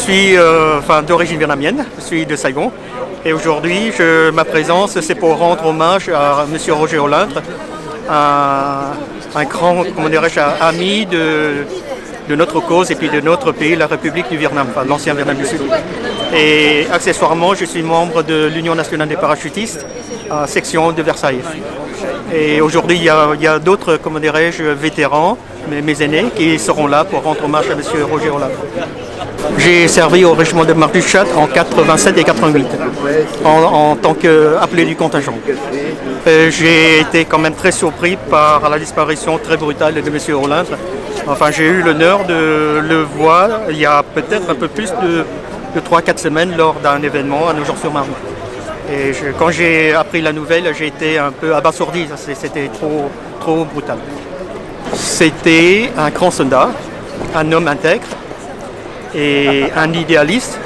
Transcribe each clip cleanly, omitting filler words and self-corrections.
suis d'origine vietnamienne, je suis de Saigon. Et aujourd'hui, ma présence, c'est pour rendre hommage à M. Roger Olyntre, un grand, ami de notre cause et puis de notre pays, la République du Vietnam, l'ancien Vietnam du Sud. Et accessoirement, je suis membre de l'Union nationale des parachutistes, section de Versailles. Et aujourd'hui, il y a d'autres, vétérans, mes aînés, qui seront là pour rendre hommage à M. Roger Olyntre. J'ai servi au régiment de marche du Tchad en 87 et 88 en tant qu'appelé du contingent. J'ai été quand même très surpris par la disparition très brutale de M. Olyntre. Enfin, j'ai eu l'honneur de le voir il y a peut-être un peu plus de 3-4 semaines lors d'un événement à Nogent-sur-Marne. Et quand j'ai appris la nouvelle, j'ai été un peu abasourdi. C'était trop brutal. C'était un grand soldat, un homme intègre et un idéaliste.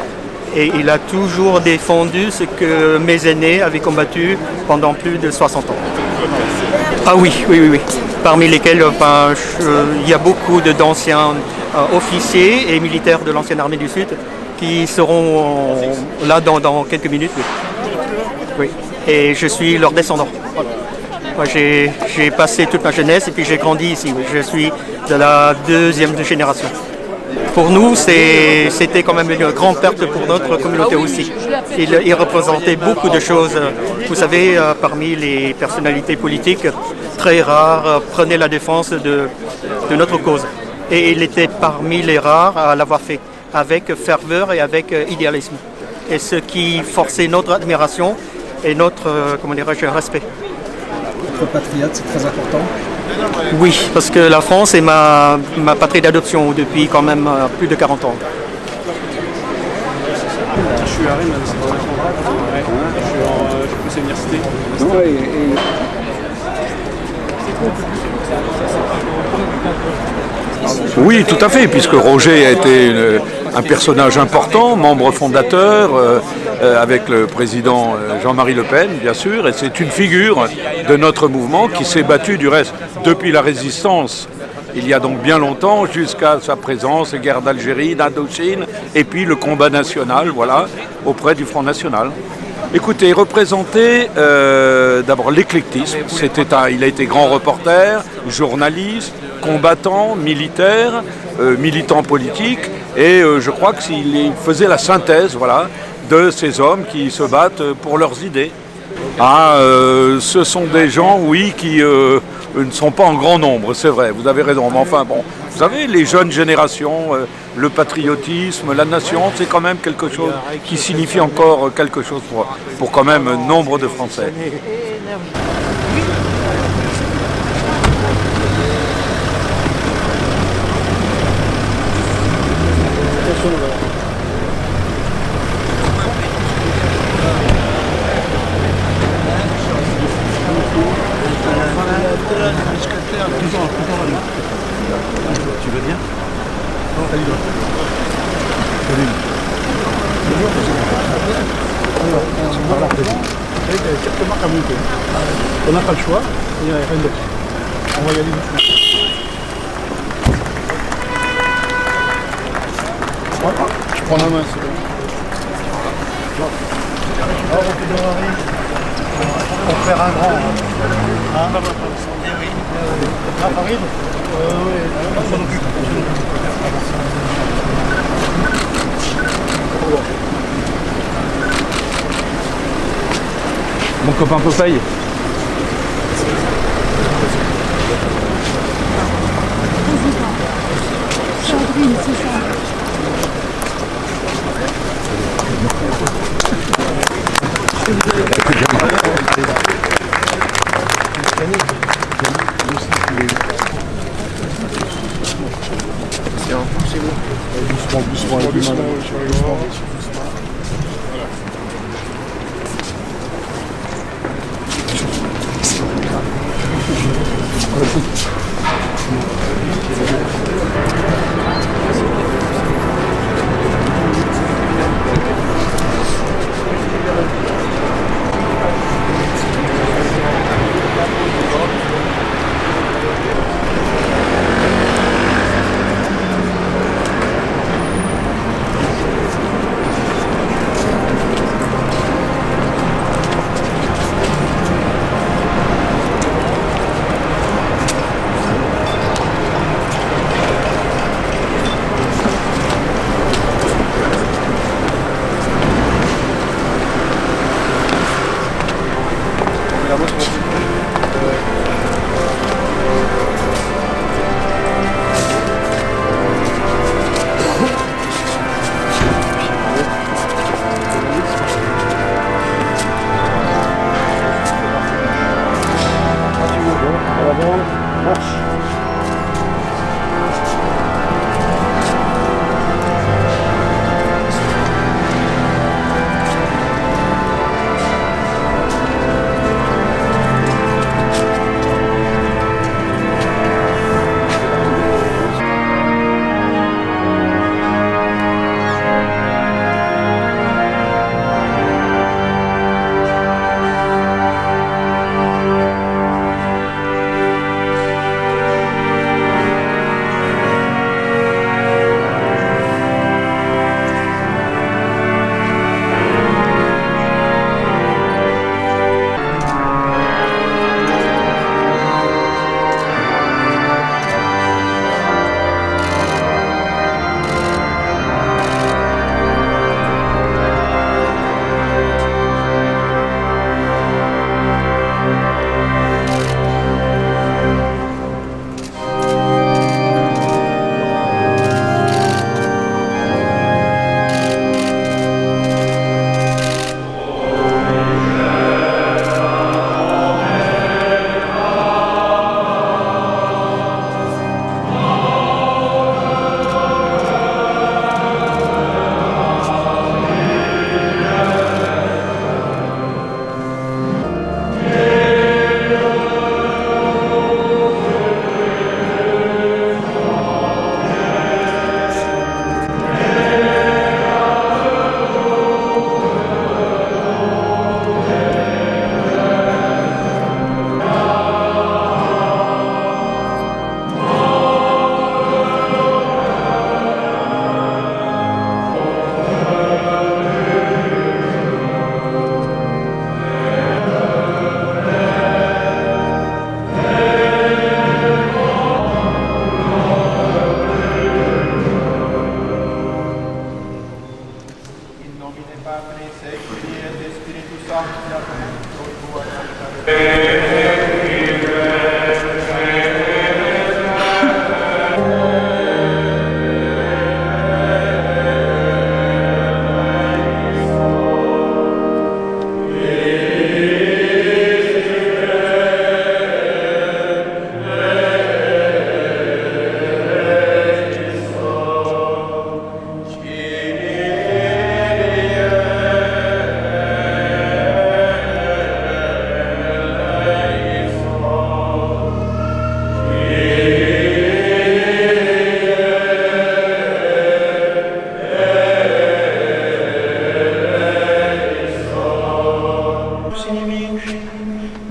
Et il a toujours défendu ce que mes aînés avaient combattu pendant plus de 60 ans. Ah oui. Parmi lesquels il y a beaucoup d'anciens officiers et militaires de l'ancienne armée du Sud qui seront là dans quelques minutes. Oui. Et je suis leur descendant. Moi, j'ai passé toute ma jeunesse et puis j'ai grandi ici. Oui. Je suis de la deuxième génération. Pour nous, c'était quand même une grande perte pour notre communauté aussi. Il représentait beaucoup de choses. Vous savez, parmi les personnalités politiques très rares, prenaient la défense de notre cause. Et il était parmi les rares à l'avoir fait, avec ferveur et avec idéalisme. Et ce qui forçait notre admiration et notre respect. Être patriote, c'est très important. Oui, parce que la France est ma patrie d'adoption depuis quand même plus de 40 ans. Je suis à Rennes, c'est dans je suis à l'université. Oui, tout à fait, puisque Roger a été un personnage important, membre fondateur, avec le président Jean-Marie Le Pen, bien sûr, et c'est une figure de notre mouvement qui s'est battu du reste depuis la résistance, il y a donc bien longtemps, jusqu'à sa présence, les guerres d'Algérie, d'Indochine, et puis le combat national, voilà, auprès du Front National. Écoutez, il représentait d'abord l'éclectisme. Il a été grand reporter, journaliste, combattant, militaire, militant politique, et je crois qu'il faisait la synthèse, voilà, de ces hommes qui se battent pour leurs idées. Ce sont des gens, oui, qui ne sont pas en grand nombre, c'est vrai, vous avez raison. Mais enfin, bon, vous savez, les jeunes générations, le patriotisme, la nation, c'est quand même quelque chose qui signifie encore quelque chose pour quand même nombre de Français. Tu veux bien? On n'a pas le choix, il n'y a rien d'autre. On va y aller doucement. Je prends la main, c'est bon. Pour faire un grand. Farid? Oui, on s'en occupe. Mon copain Popeye. Sandrine, c'est ça. Doucement.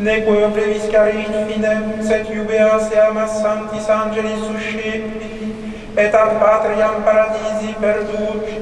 neque breviscari finem, sed jubeas eamas sanctis angelis suscepi, et ad patriam paradisi perduci.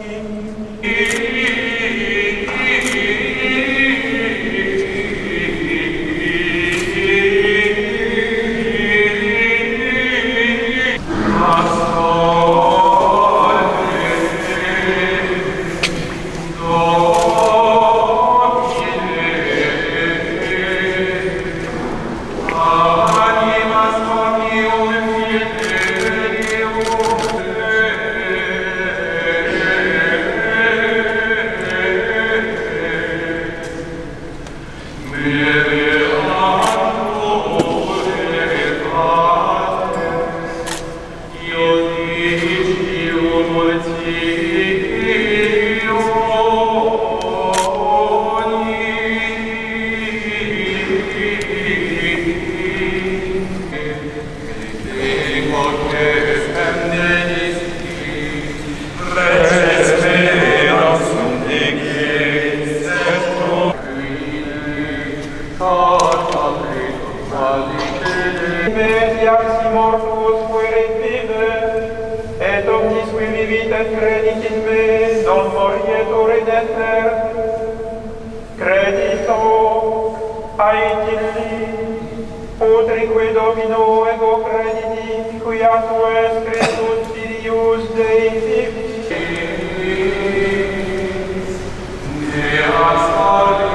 Utrique Domino ego crediti, quia tu es Christus Filius Dei vivis. Deas salve,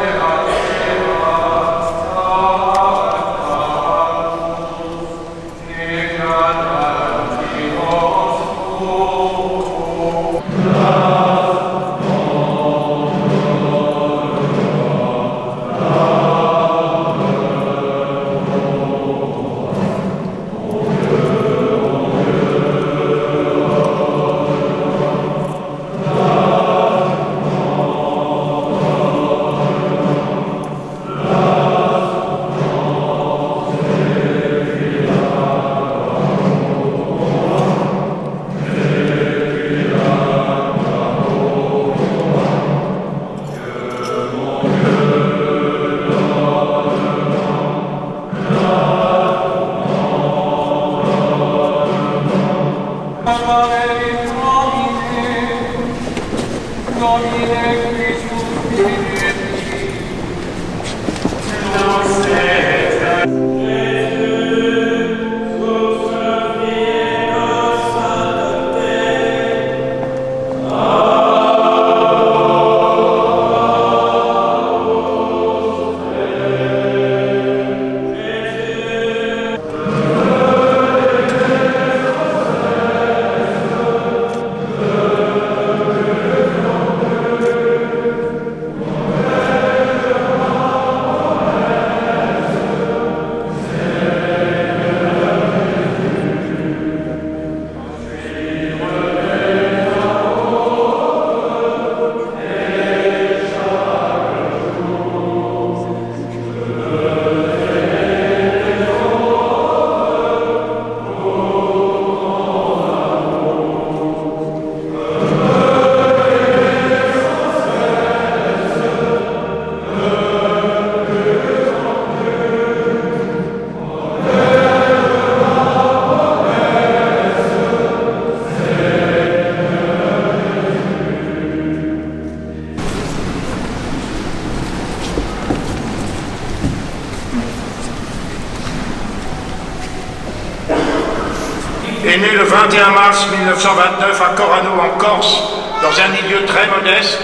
est né le 21 mars 1929 à Corano en Corse, dans un milieu très modeste,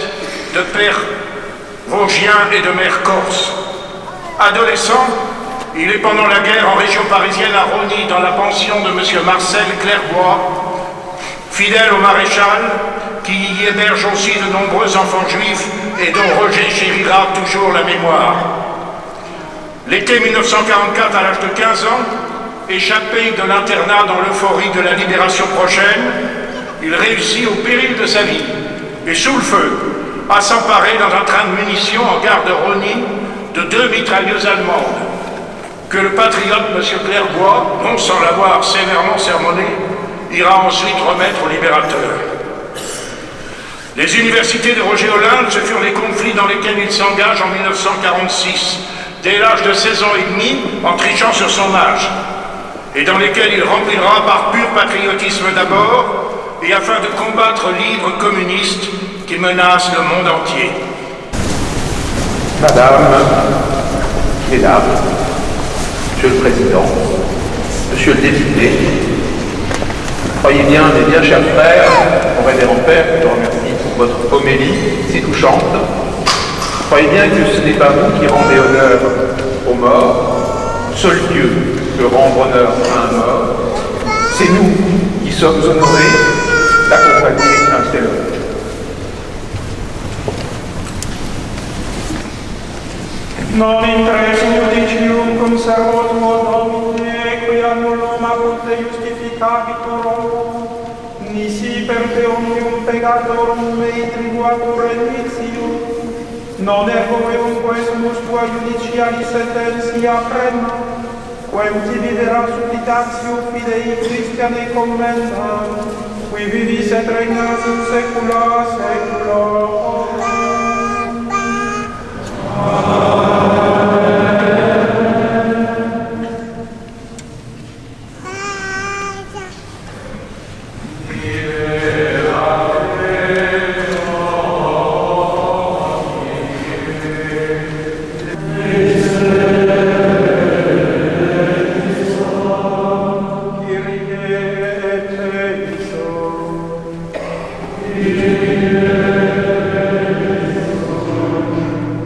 de père vosgien et de mère corse. Adolescent, il est pendant la guerre en région parisienne à Rosny, dans la pension de M. Marcel Clairbois, fidèle au maréchal, qui y héberge aussi de nombreux enfants juifs et dont Roger chérira toujours la mémoire. L'été 1944, à l'âge de 15 ans, échappé de l'internat dans l'euphorie de la libération prochaine, il réussit au péril de sa vie et sous le feu à s'emparer dans un train de munitions en gare de Rosny de 2 mitrailleuses allemandes que le patriote M. Clairbois, non sans l'avoir sévèrement sermonné, ira ensuite remettre au libérateur. Les universités de Roger Olinde, ce furent les conflits dans lesquels il s'engage en 1946, dès l'âge de 16 ans et demi, en trichant sur son âge, et dans lesquels il remplira par pur patriotisme d'abord, et afin de combattre l'hydre communiste qui menace le monde entier. Madame, Mesdames, Monsieur le Président, Monsieur le député, croyez bien, mes bien chers frères, mon révérend père, je vous remercie pour votre homélie si touchante. Croyez bien que ce n'est pas vous qui rendez honneur aux morts, seul Dieu peut rendre honneur à un mort, c'est nous qui sommes honorés d'accompagner un tel homme. Non intresum judicium conservo tuo Domine, quia nullum apud te justificabitur, nisi per te omnium pecatorum mei tribuatur remitio, non ergo meum sumus tua judicialis sententia prema, quem tibi vera supplicatio fidei Christiane commenda, qui vivis et regnas in saecula saeculorum.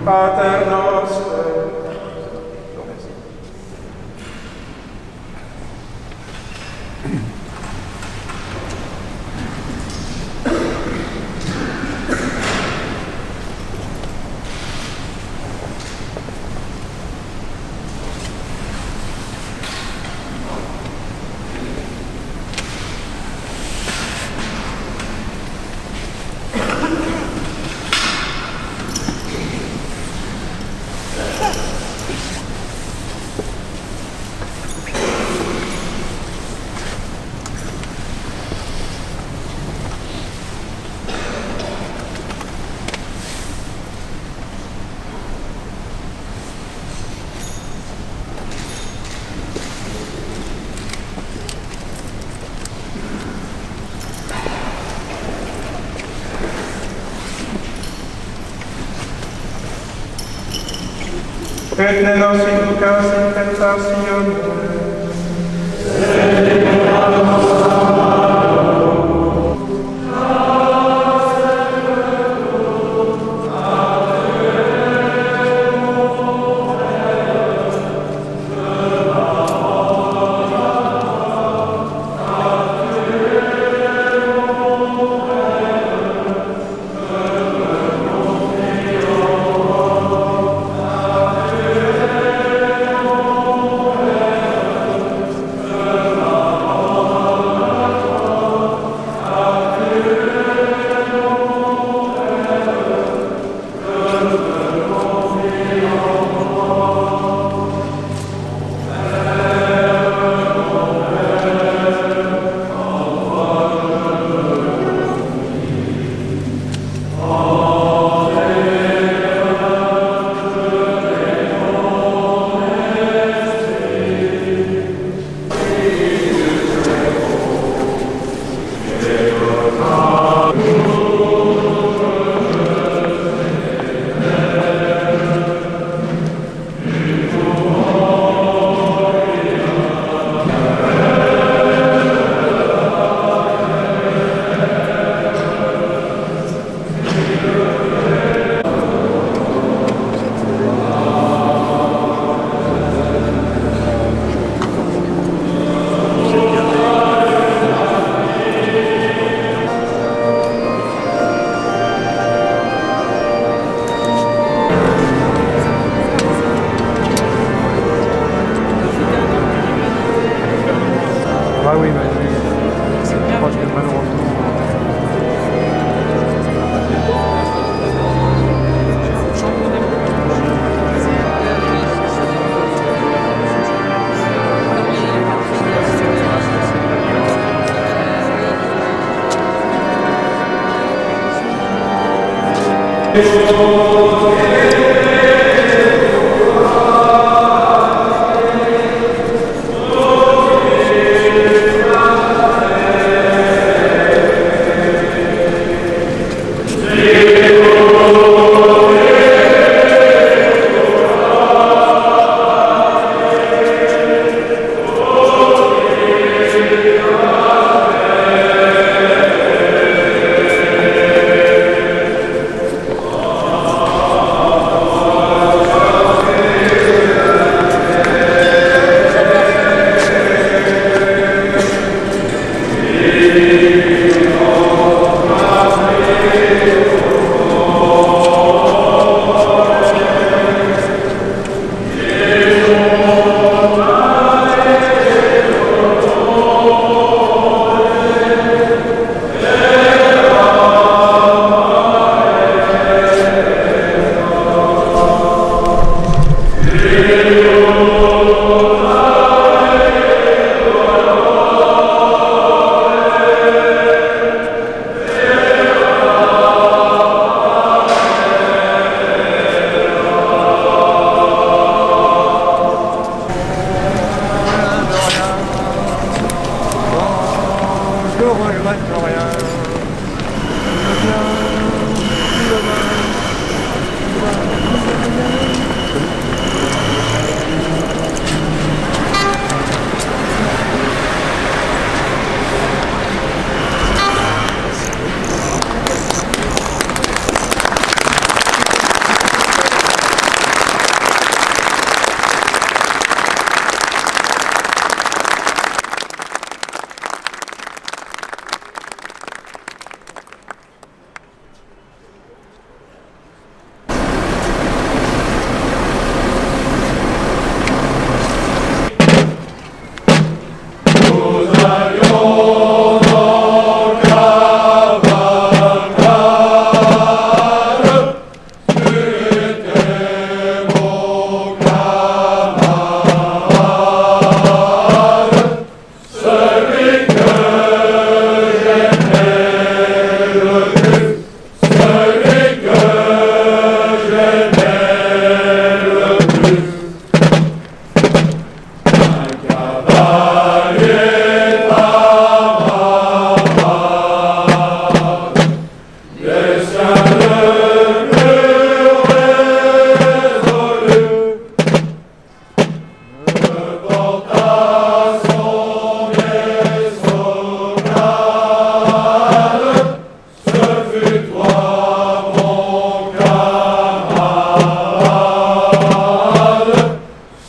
Pater noster. Et ne nos inducas in tentationem, Ce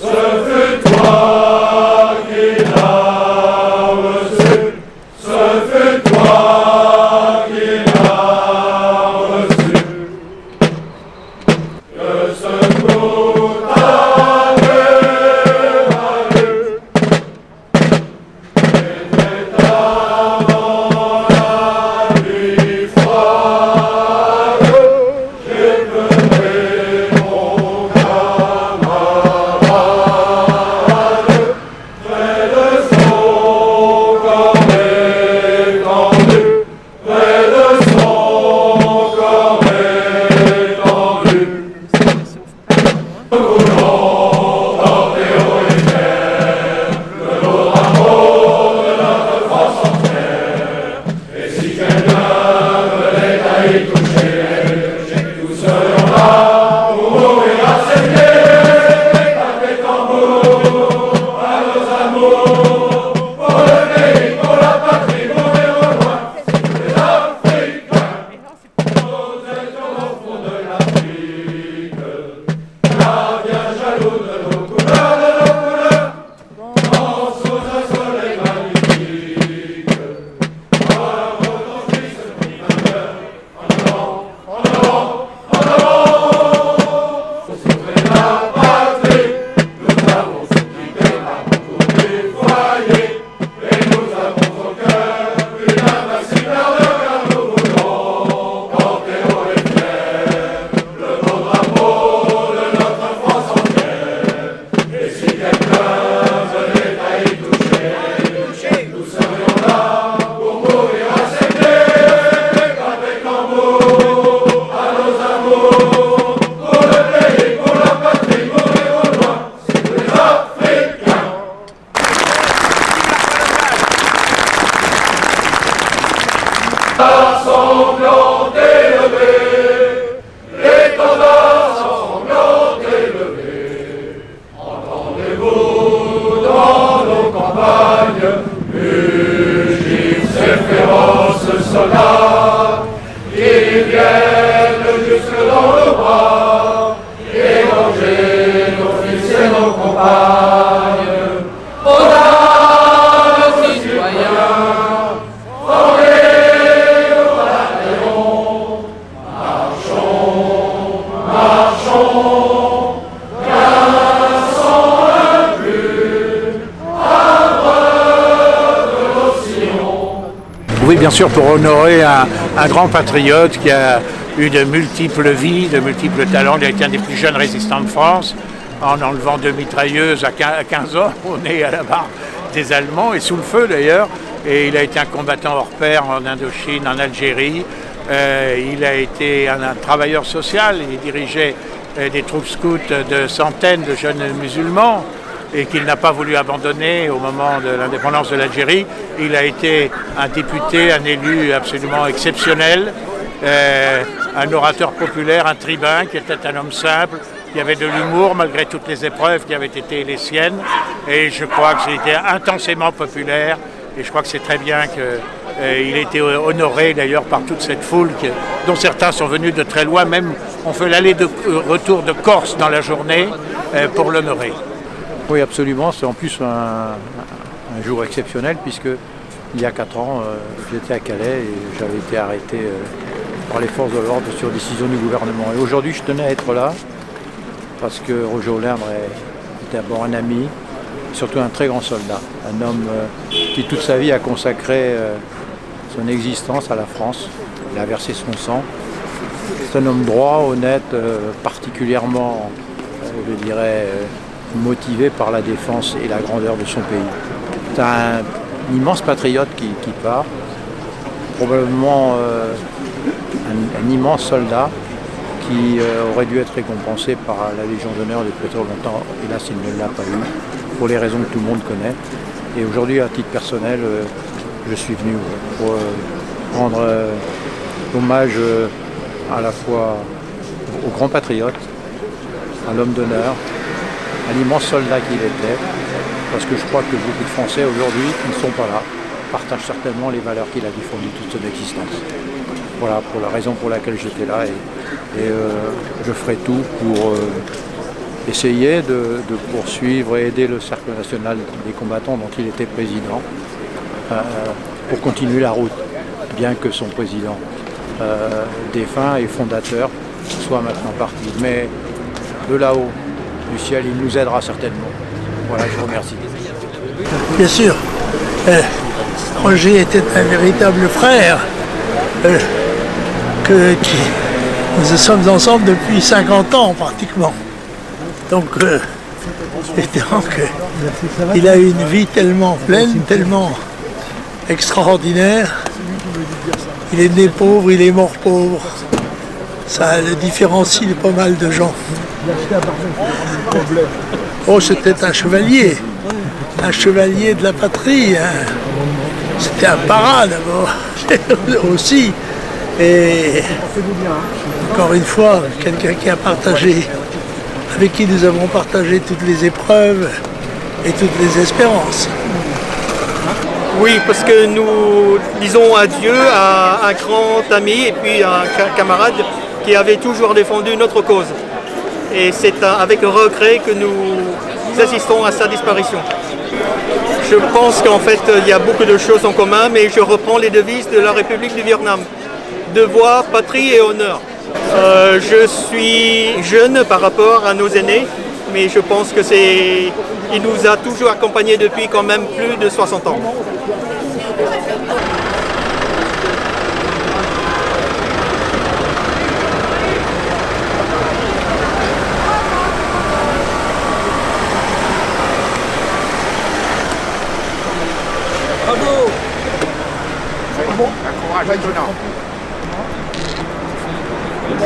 fut toi qui Oui, bien sûr, pour honorer un grand patriote qui a eu de multiples vies, de multiples talents. Il a été un des plus jeunes résistants de France, en enlevant 2 mitrailleuses à 15 ans, on est à la barre des Allemands, et sous le feu d'ailleurs. Et il a été un combattant hors pair en Indochine, en Algérie. Il a été un travailleur social, il dirigeait des troupes scouts de centaines de jeunes musulmans, et qu'il n'a pas voulu abandonner au moment de l'indépendance de l'Algérie. Il a été un député, un élu absolument exceptionnel, un orateur populaire, un tribun qui était un homme simple, qui avait de l'humour malgré toutes les épreuves qui avaient été les siennes. Et je crois que c'était intensément populaire, et je crois que c'est très bien qu'il ait été honoré d'ailleurs par toute cette foule dont certains sont venus de très loin, même on fait l'aller-retour de Corse dans la journée pour l'honorer. Oui, absolument. C'est en plus un jour exceptionnel puisque il y a 4 ans, j'étais à Calais et j'avais été arrêté par les forces de l'ordre sur décision du gouvernement. Et aujourd'hui, je tenais à être là parce que Roger Olindre est d'abord un ami, surtout un très grand soldat, un homme qui toute sa vie a consacré son existence à la France. Il a versé son sang. C'est un homme droit, honnête, particulièrement, je dirais, motivé par la défense et la grandeur de son pays. C'est un immense patriote qui part, probablement un immense soldat qui aurait dû être récompensé par la Légion d'honneur depuis trop longtemps. Hélas, il ne l'a pas eu, pour les raisons que tout le monde connaît. Et aujourd'hui, à titre personnel, je suis venu pour rendre hommage à la fois au grand patriote, à l'homme d'honneur, à l'immense soldat qu'il était, parce que je crois que beaucoup de Français aujourd'hui qui ne sont pas là partagent certainement les valeurs qu'il a défendues toute son existence. Voilà pour la raison pour laquelle j'étais là et je ferai tout pour essayer de poursuivre et aider le Cercle national des combattants dont il était président pour continuer la route, bien que son président défunt et fondateur soit maintenant parti. Mais de là-haut, du ciel, il nous aidera certainement. Voilà, je vous remercie. Bien sûr, Roger était un véritable frère. Nous sommes ensemble depuis 50 ans pratiquement. Donc, évidemment qu'il a eu une vie tellement pleine, tellement extraordinaire. Il est né pauvre, il est mort pauvre. Ça le différencie de pas mal de gens. Oh, c'était un chevalier de la patrie. Hein. C'était un parrain d'abord, aussi. Et encore une fois, quelqu'un qui a partagé, avec qui nous avons partagé toutes les épreuves et toutes les espérances. Oui, parce que nous disons adieu à un grand ami et puis à un camarade qui avait toujours défendu notre cause. Et c'est avec regret que nous assistons à sa disparition. Je pense qu'en fait, il y a beaucoup de choses en commun, mais je reprends les devises de la République du Vietnam. Devoir, patrie et honneur. Je suis jeune par rapport à nos aînés, mais je pense que il nous a toujours accompagnés depuis quand même plus de 60 ans. Bravo! Bon, un courage étonnant. Le